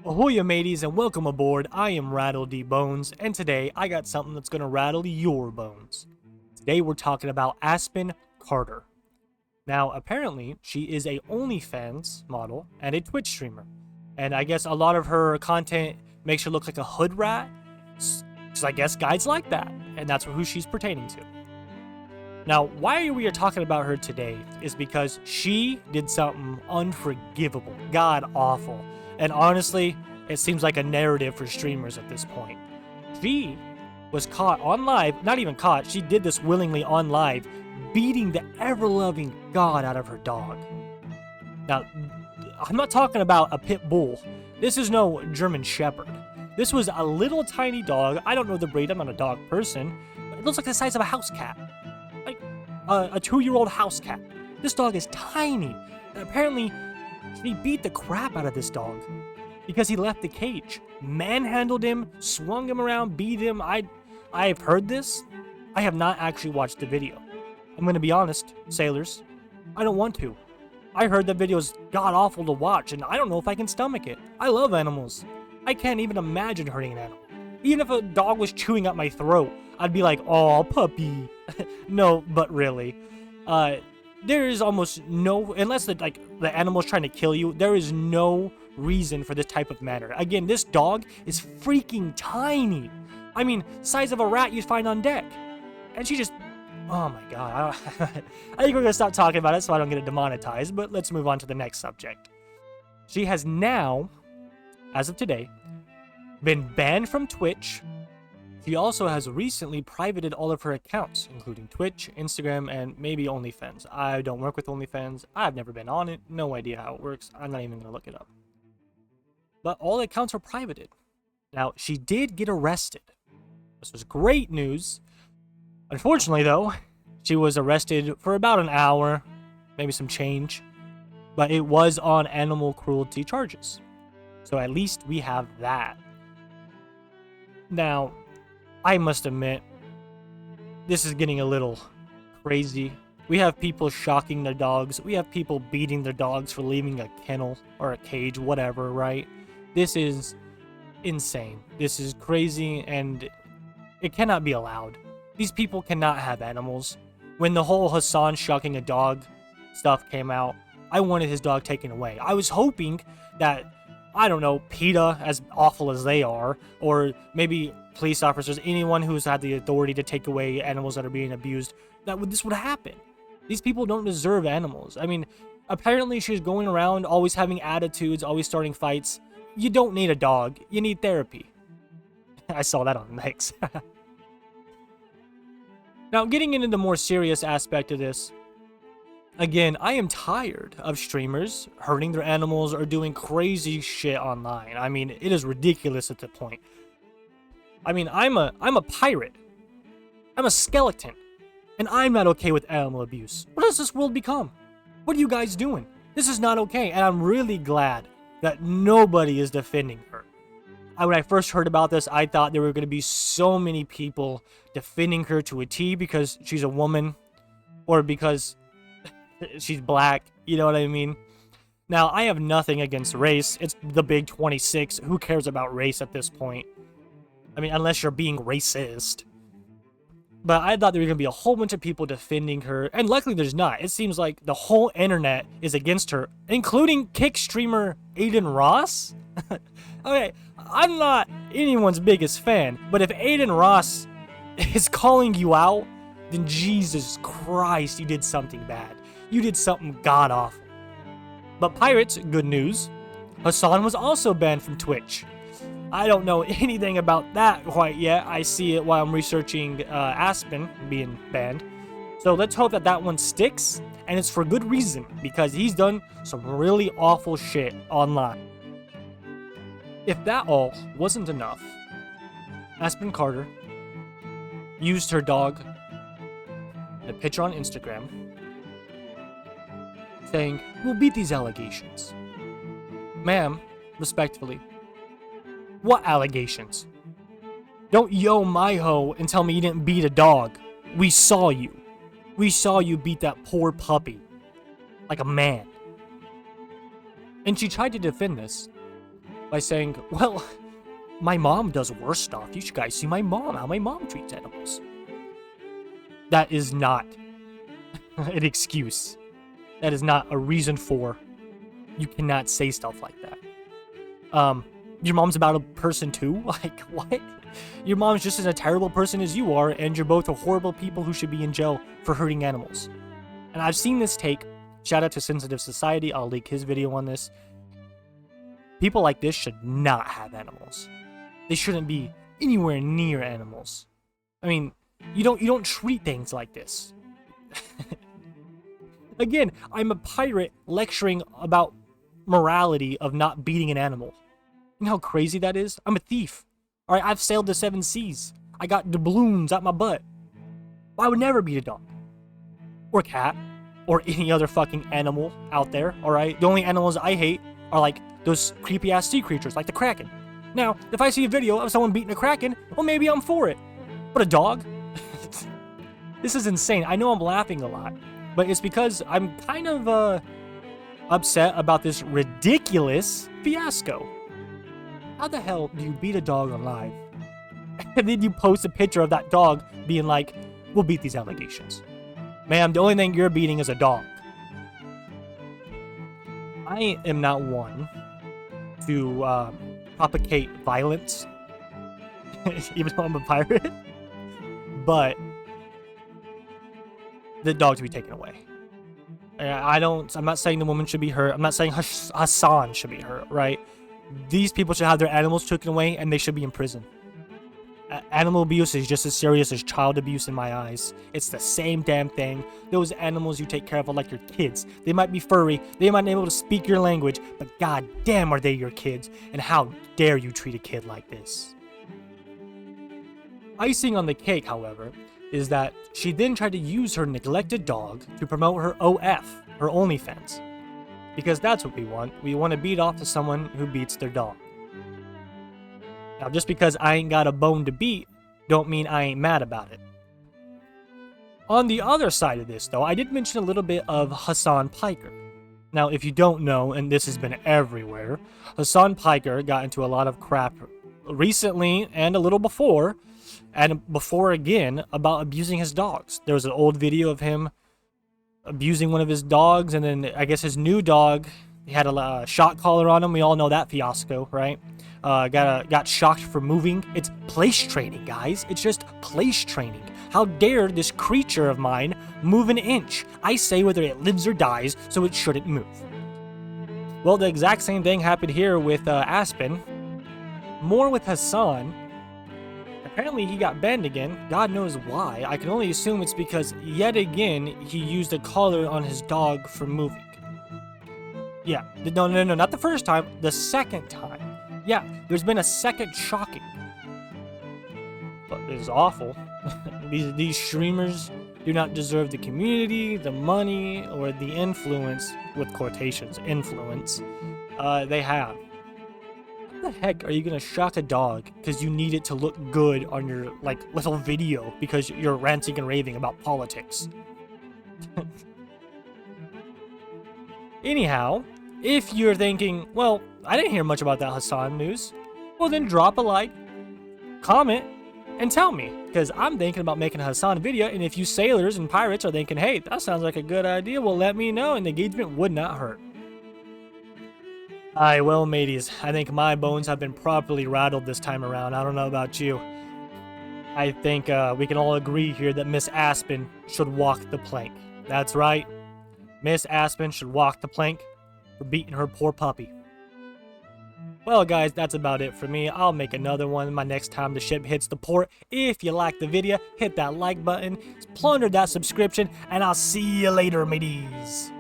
Ahoy, mateys, and welcome aboard. I am Rattle D Bones, and today I got something that's gonna rattle your bones. Today we're talking about Aspen Carter. Now, apparently, she is a OnlyFans model and a Twitch streamer, and I guess a lot of her content makes her look like a hood rat, because I guess guys like that, and that's who she's pertaining to. Now, why we are talking about her today is because she did something unforgivable, god awful. And honestly, it seems like a narrative for streamers at this point. She was caught on live, not even caught, she did this willingly on live, beating the ever-loving god out of her dog. Now, I'm not talking about a pit bull. This is no German Shepherd. This was a little tiny dog. I don't know the breed, I'm not a dog person, but it looks like the size of a house cat. Like a 2-year-old house cat. This dog is tiny. And apparently, he beat the crap out of this dog because he left the cage, manhandled him, swung him around, beat him. I've heard this. I have not actually watched the video. I'm going to be honest, sailors. I don't want to. I heard the video is god-awful to watch, and I don't know if I can stomach it. I love animals. I can't even imagine hurting an animal. Even if a dog was chewing at my throat, I'd be like, "Oh, puppy." No, but really. There is almost no, unless the animal's trying to kill you, there is no reason for this type of manner. Again, this dog is freaking tiny. I mean, size of a rat you'd find on deck. And she just, oh my god. I think we're gonna stop talking about it so I don't get it demonetized, but let's move on to the next subject. She has now, as of today, been banned from Twitch. She also has recently privated all of her accounts, including Twitch, Instagram, and maybe OnlyFans. I don't work with OnlyFans. I've never been on it. No idea how it works. I'm not even going to look it up. But all the accounts are privated. Now, she did get arrested. This was great news. Unfortunately, though, she was arrested for about an hour, maybe some change. But it was on animal cruelty charges. So at least we have that. Now, I must admit, this is getting a little crazy. We have people shocking their dogs. We have people beating their dogs for leaving a kennel or a cage, whatever, right? This is insane. This is crazy, and it cannot be allowed. These people cannot have animals. When the whole Hassan shocking a dog stuff came out, I wanted his dog taken away. I was hoping that, I don't know, PETA, as awful as they are, or maybe police officers, anyone who's had the authority to take away animals that are being abused, this would happen. These people don't deserve animals. I mean, apparently she's going around always having attitudes, always starting fights. You don't need a dog. You need therapy. I saw that on Mix. Now, getting into the more serious aspect of this, again, I am tired of streamers hurting their animals or doing crazy shit online. I mean, it is ridiculous at the point. I mean, I'm a pirate. I'm a skeleton. And I'm not okay with animal abuse. What has this world become? What are you guys doing? This is not okay, and I'm really glad that nobody is defending her. When I first heard about this, I thought there were going to be so many people defending her to a T because she's a woman or because she's black, you know what I mean? Now, I have nothing against race. It's the big 26. Who cares about race at this point? I mean, unless you're being racist. But I thought there were going to be a whole bunch of people defending her, and luckily there's not. It seems like the whole internet is against her, including kick streamer Aiden Ross. Okay, I'm not anyone's biggest fan, but if Aiden Ross is calling you out, then Jesus Christ, you did something bad. You did something god-awful. But pirates, good news. Hassan was also banned from Twitch. I don't know anything about that quite yet. I see it while I'm researching Aspen being banned. So let's hope that that one sticks, and it's for good reason, because he's done some really awful shit online. If that all wasn't enough, Aspen Carter used her dog in a picture on Instagram saying, "We'll beat these allegations." Ma'am, respectfully, what allegations? Don't yo my ho and tell me you didn't beat a dog. We saw you. We saw you beat that poor puppy. Like a man. And she tried to defend this. by saying, well, my mom does worse stuff. You should guys see my mom, how my mom treats animals. That is not an excuse. That is not a reason for you cannot say stuff like that. Your mom's about a person too? Like, what? Your mom's just as a terrible person as you are, and you're both a horrible people who should be in jail for hurting animals. And I've seen this take. Shout out to Sensitive Society. I'll link his video on this. People like this should not have animals. They shouldn't be anywhere near animals. I mean, you don't treat things like this. Again, I'm a pirate lecturing about morality of not beating an animal. You know how crazy that is? I'm a thief. Alright, I've sailed the 7 seas. I got doubloons out my butt. I would never beat a dog. Or cat. Or any other fucking animal out there, alright? The only animals I hate are like those creepy ass sea creatures like the Kraken. Now, if I see a video of someone beating a Kraken, well, maybe I'm for it. But a dog? This is insane. I know I'm laughing a lot, but it's because I'm kind of upset about this ridiculous fiasco. How the hell do you beat a dog alive? And then you post a picture of that dog being like, we'll beat these allegations. Ma'am, the only thing you're beating is a dog. I am not one to propagate violence, even though I'm a pirate, but the dog to be taken away. I'm not saying the woman should be hurt. I'm not saying Hassan should be hurt, right? These people should have their animals taken away and they should be in prison. Animal abuse is just as serious as child abuse in my eyes. It's the same damn thing. Those animals you take care of are like your kids. They might be furry, they might not be able to speak your language, but god damn are they your kids, and how dare you treat a kid like this. Icing on the cake, however, is that she then tried to use her neglected dog to promote her OF, her OnlyFans. Because that's what we want. We want to beat off to someone who beats their dog. Now, just because I ain't got a bone to beat, don't mean I ain't mad about it. On the other side of this, though, I did mention a little bit of Hassan Piker. Now, if you don't know, and this has been everywhere, Hassan Piker got into a lot of crap recently and a little before, and before again, about abusing his dogs. There was an old video of him abusing one of his dogs, and then I guess his new dog, he had a shock collar on him. We all know that fiasco, right? Got shocked for moving. It's place training, guys. It's just place training. How dare this creature of mine move an inch? I say whether it lives or dies, so it shouldn't move. Well, the exact same thing happened here with Aspen. More with Hassan. Apparently he got banned again. God knows why. I can only assume it's because, yet again, he used a collar on his dog for moving. Yeah, no, not the first time. The second time. Yeah, there's been a second shocking. But it is awful. These streamers do not deserve the community, the money, or the influence, with quotations, influence, they have. How the heck are you gonna shock a dog because you need it to look good on your, like, little video because you're ranting and raving about politics? Anyhow, if you're thinking, well, I didn't hear much about that Hassan news, well then drop a like, comment, and tell me, because I'm thinking about making a Hassan video, and if you sailors and pirates are thinking, hey, that sounds like a good idea, well let me know, and the engagement would not hurt. Alright, well mateys, I think my bones have been properly rattled this time around. I don't know about you. I think we can all agree here that Miss Aspen should walk the plank. That's right. Miss Aspen should walk the plank for beating her poor puppy. Well guys, that's about it for me. I'll make another one my next time the ship hits the port. If you liked the video, hit that like button, plunder that subscription, and I'll see you later, mateys.